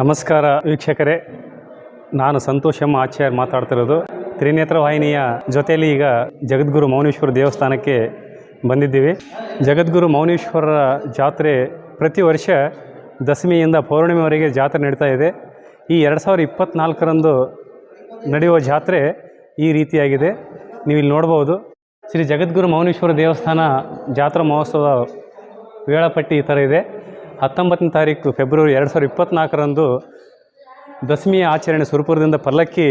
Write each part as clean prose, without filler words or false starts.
ನಮಸ್ಕಾರ ವೀಕ್ಷಕರೇ, ನಾನು ಸಂತೋಷ್ ಎಂ ಆಚಾರ್ಯ ಮಾತಾಡ್ತಿರೋದು. ತ್ರಿನೇತ್ರ ವಾಹಿನಿಯ ಜೊತೆಯಲ್ಲಿ ಈಗ ಜಗದ್ಗುರು ಮೌನೇಶ್ವರ ದೇವಸ್ಥಾನಕ್ಕೆ ಬಂದಿದ್ದೀವಿ. ಜಗದ್ಗುರು ಮೌನೇಶ್ವರರ ಜಾತ್ರೆ ಪ್ರತಿ ವರ್ಷ ದಶಮಿಯಿಂದ ಪೌರ್ಣಿಮೆವರೆಗೆ ಜಾತ್ರೆ ನಡೀತಾ ಇದೆ. ಈ 2024ರಂದು ನಡೆಯುವ ಜಾತ್ರೆ ಈ ರೀತಿಯಾಗಿದೆ. ನೀವು ಇಲ್ಲಿ ನೋಡ್ಬೋದು. ಶ್ರೀ ಜಗದ್ಗುರು ಮೌನೇಶ್ವರ ದೇವಸ್ಥಾನ ಜಾತ್ರಾ ಮಹೋತ್ಸವ ವೇಳಾಪಟ್ಟಿ ಈ ಥರ ಇದೆ. 19ನೇ ತಾರೀಕು ಫೆಬ್ರವರಿ 2024ರಂದು ದಶಮಿಯ ಆಚರಣೆ ಸುರಪುರದಿಂದ ಪಲ್ಲಕ್ಕಿ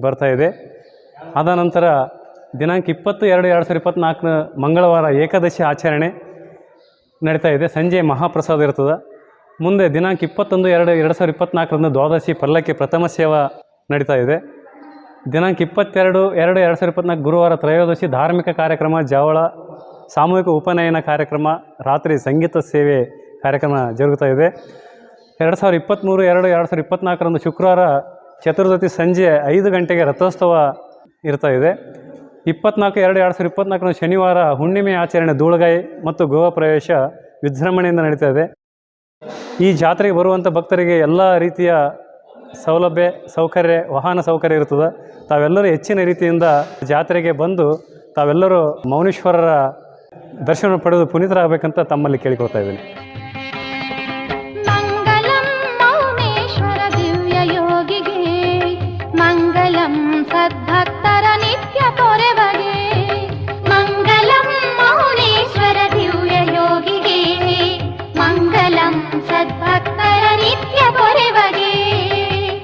ಬರ್ತಾಯಿದೆ. ಅದಾನಂತರ ದಿನಾಂಕ 20/2/2024 ಮಂಗಳವಾರ ಏಕಾದಶಿ ಆಚರಣೆ ನಡೀತಾ ಇದೆ. ಸಂಜೆ ಮಹಾಪ್ರಸಾದ ಇರ್ತದೆ. ಮುಂದೆ ದಿನಾಂಕ 21/2/2024ರಂದು ದ್ವಾದಶಿ ಪಲ್ಲಕ್ಕಿ ಪ್ರಥಮ ಸೇವಾ ನಡೀತಾ ಇದೆ. ದಿನಾಂಕ 22/2/2024 ಗುರುವಾರ ತ್ರಯೋದಶಿ ಧಾರ್ಮಿಕ ಕಾರ್ಯಕ್ರಮ, ಜವಳ ಸಾಮೂಹಿಕ ಉಪನಯನ ಕಾರ್ಯಕ್ರಮ, ರಾತ್ರಿ ಸಂಗೀತ ಸೇವೆ ಕಾರ್ಯಕ್ರಮ ಜರುಗುತ್ತಾ ಇದೆ. 2023/2/2024ರಂದು ಶುಕ್ರವಾರ ಚತುರ್ದಶಿ ಸಂಜೆ 5 ಗಂಟೆಗೆ ರಥೋತ್ಸವ ಇರ್ತಾ ಇದೆ. 24/2/2024ರಂದು ಶನಿವಾರ ಹುಣ್ಣಿಮೆ ಆಚರಣೆ, ಧೂಳಗಾಯಿ ಮತ್ತು ಗೋವಾ ಪ್ರವೇಶ ವಿಜೃಂಭಣೆಯಿಂದ ನಡೀತಾ ಇದೆ. ಈ ಜಾತ್ರೆಗೆ ಬರುವಂಥ ಭಕ್ತರಿಗೆ ಎಲ್ಲ ರೀತಿಯ ಸೌಲಭ್ಯ, ಸೌಕರ್ಯ, ವಾಹನ ಸೌಕರ್ಯ ಇರ್ತದೆ. ತಾವೆಲ್ಲರೂ ಹೆಚ್ಚಿನ ರೀತಿಯಿಂದ ಜಾತ್ರೆಗೆ ಬಂದು ತಾವೆಲ್ಲರೂ ಮೌನೇಶ್ವರರ ದರ್ಶನ ಪಡೆದು ಪುನೀತರಾಗಬೇಕಂತ ತಮ್ಮಲ್ಲಿ ಕೇಳಿಕೊಳ್ತಾ ಇದ್ದೀನಿ.